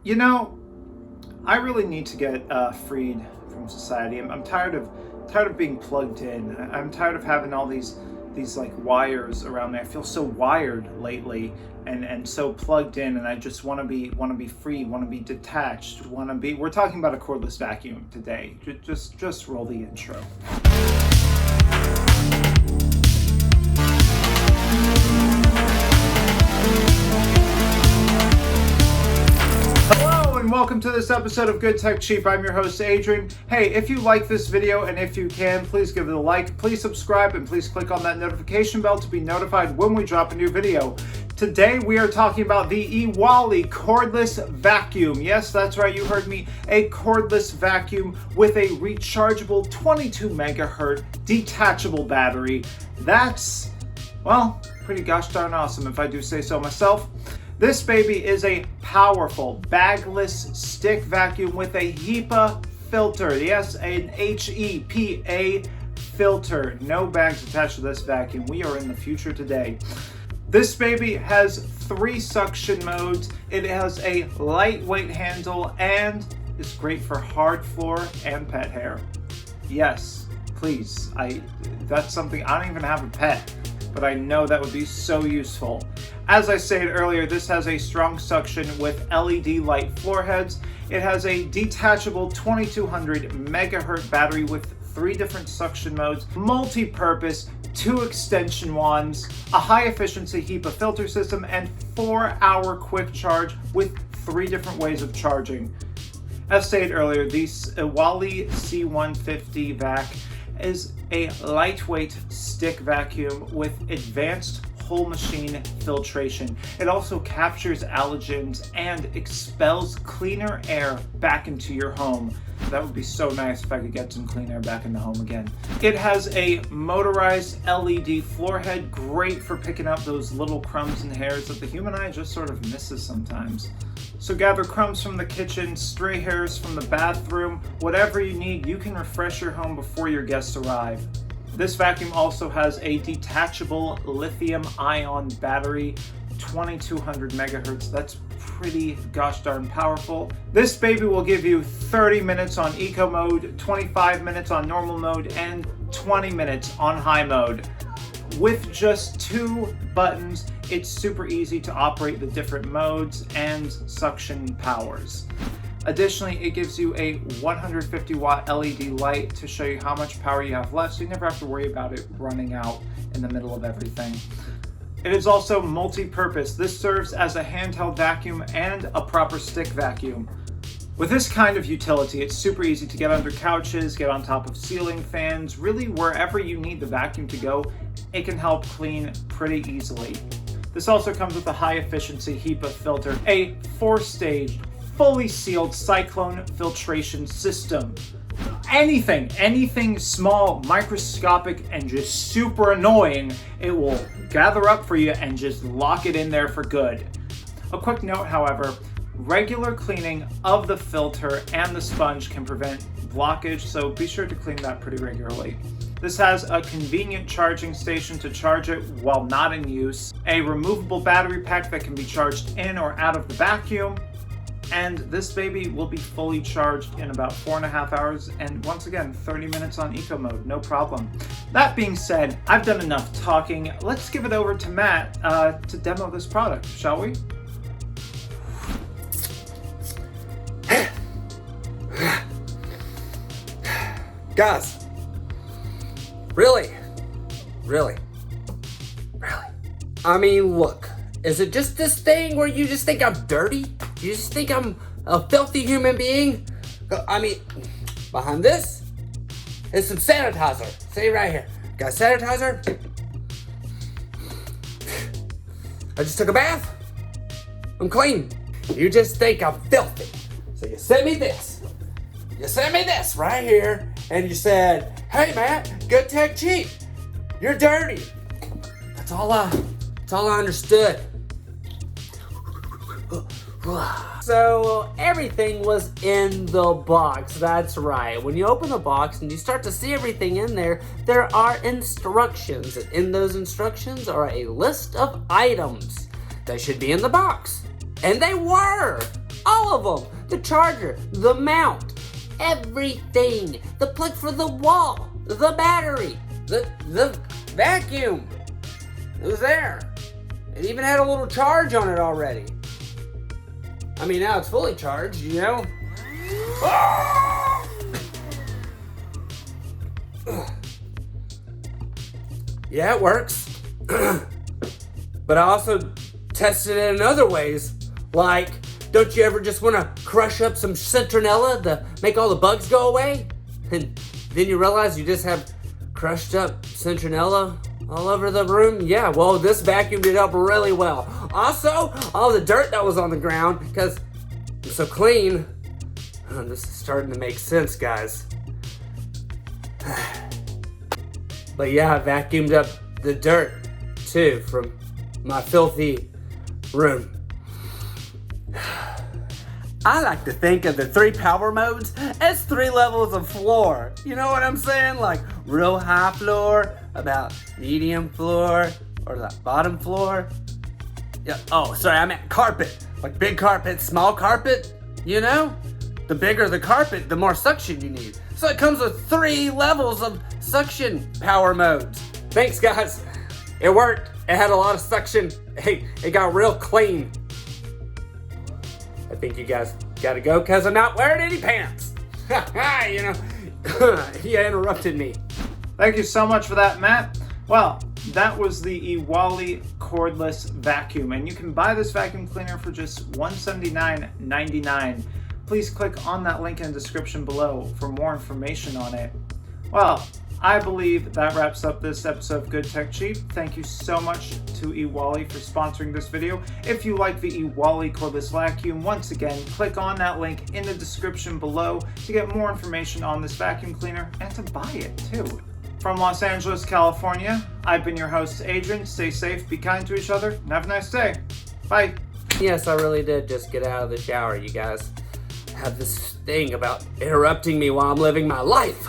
You know, I really need to get freed from society. I'm tired of being plugged in. I'm tired of having all these like wires around me. I feel so wired lately and so plugged in, and I just want to be free, want to be detached, we're talking about a cordless vacuum today. Just roll the intro. Welcome to this episode of Good Tech Cheap. I'm your host, Adron. Hey, if you like this video and if you can, please give it a like, please subscribe, and please click on that notification bell to be notified when we drop a new video. Today we are talking about the Iwoly cordless vacuum. Yes, that's right, you heard me. A cordless vacuum with a rechargeable 22 megahertz detachable battery. That's, well, pretty gosh darn awesome if I do say so myself. This baby is a powerful bagless stick vacuum with a HEPA filter. Yes, an HEPA filter. No bags attached to this vacuum. We are in the future today. This baby has 3 suction modes. It has a lightweight handle and is great for hard floor and pet hair. Yes, please. That's something, I don't even have a pet, but I know that would be so useful. As I said earlier, this has a strong suction with LED light floor heads. It has a detachable 2200 megahertz battery with 3 different suction modes, multi-purpose, 2 extension wands, a high-efficiency HEPA filter system, and 4-hour quick charge with 3 different ways of charging. As stated earlier, the Iwoly C150 vac is a lightweight stick vacuum with advanced whole machine filtration. It also captures allergens and expels cleaner air back into your home. That would be so nice if I could get some clean air back in the home again. It has a motorized LED floor head, great for picking up those little crumbs and hairs that the human eye just sort of misses sometimes. So gather crumbs from the kitchen, stray hairs from the bathroom, whatever you need, you can refresh your home before your guests arrive. This vacuum also has a detachable lithium-ion battery, 2200 megahertz. That's pretty gosh darn powerful. This baby will give you 30 minutes on eco mode, 25 minutes on normal mode, and 20 minutes on high mode. With just 2 buttons, it's super easy to operate the different modes and suction powers. Additionally, it gives you a 150 watt LED light to show you how much power you have left, so you never have to worry about it running out in the middle of everything. It is also multi-purpose. This serves as a handheld vacuum and a proper stick vacuum. With this kind of utility, it's super easy to get under couches, get on top of ceiling fans, really wherever you need the vacuum to go, it can help clean pretty easily. This also comes with a high-efficiency HEPA filter, a 4-stage, fully sealed cyclone filtration system. Anything small, microscopic, and just super annoying, it will gather up for you and just lock it in there for good. A quick note, however, regular cleaning of the filter and the sponge can prevent blockage, so be sure to clean that pretty regularly. This has a convenient charging station to charge it while not in use, a removable battery pack that can be charged in or out of the vacuum, and this baby will be fully charged in about 4.5 hours, and once again, 30 minutes on eco mode, no problem. That being said, I've done enough talking. Let's give it over to Matt to demo this product, shall we? Guys, really? I mean, look, is it just this thing where you just think I'm dirty? You just think I'm a filthy human being? I mean, behind this is some sanitizer. See right here. Got sanitizer. I just took a bath. I'm clean. You just think I'm filthy. So you sent me this. You sent me this right here. And you said, hey Matt, Good Tech Cheap. You're dirty. That's all I understood. So everything was in the box. That's right. When you open the box and you start to see everything in there, there are instructions. And in those instructions are a list of items that should be in the box. And they were. All of them. The charger, the mount, everything. The plug for the wall, the battery, the vacuum. It was there. It even had a little charge on it already. I mean, now it's fully charged, you know? Yeah, it works. But I also tested it in other ways. Like, don't you ever just want to crush up some citronella to make all the bugs go away? And then you realize you just have crushed up citronella all over the room? Yeah, well, this vacuumed it up really well. Also, all the dirt that was on the ground, because it's so clean. This is starting to make sense, guys. But yeah, I vacuumed up the dirt, too, from my filthy room. I like to think of the 3 power modes as 3 levels of floor. You know what I'm saying? Like real high floor, about medium floor, or the bottom floor. Yeah. Oh, sorry, I meant carpet. Like big carpet, small carpet, you know? The bigger the carpet, the more suction you need. So it comes with 3 levels of suction power modes. Thanks, guys. It worked. It had a lot of suction. Hey, it got real clean. I think you guys gotta go because I'm not wearing any pants. You know, he interrupted me. Thank you so much for that, Matt. Well, that was the Iwoly cordless vacuum, and you can buy this vacuum cleaner for just $179.99. Please click on that link in the description below for more information on it. Well, I believe that wraps up this episode of Good Tech Cheap. Thank you so much to Iwoly for sponsoring this video. If you like the Iwoly cordless vacuum, once again, click on that link in the description below to get more information on this vacuum cleaner and to buy it too. From Los Angeles, California, I've been your host, Adron. Stay safe, be kind to each other, and have a nice day. Bye. Yes, I really did just get out of the shower, you guys. Have this thing about interrupting me while I'm living my life.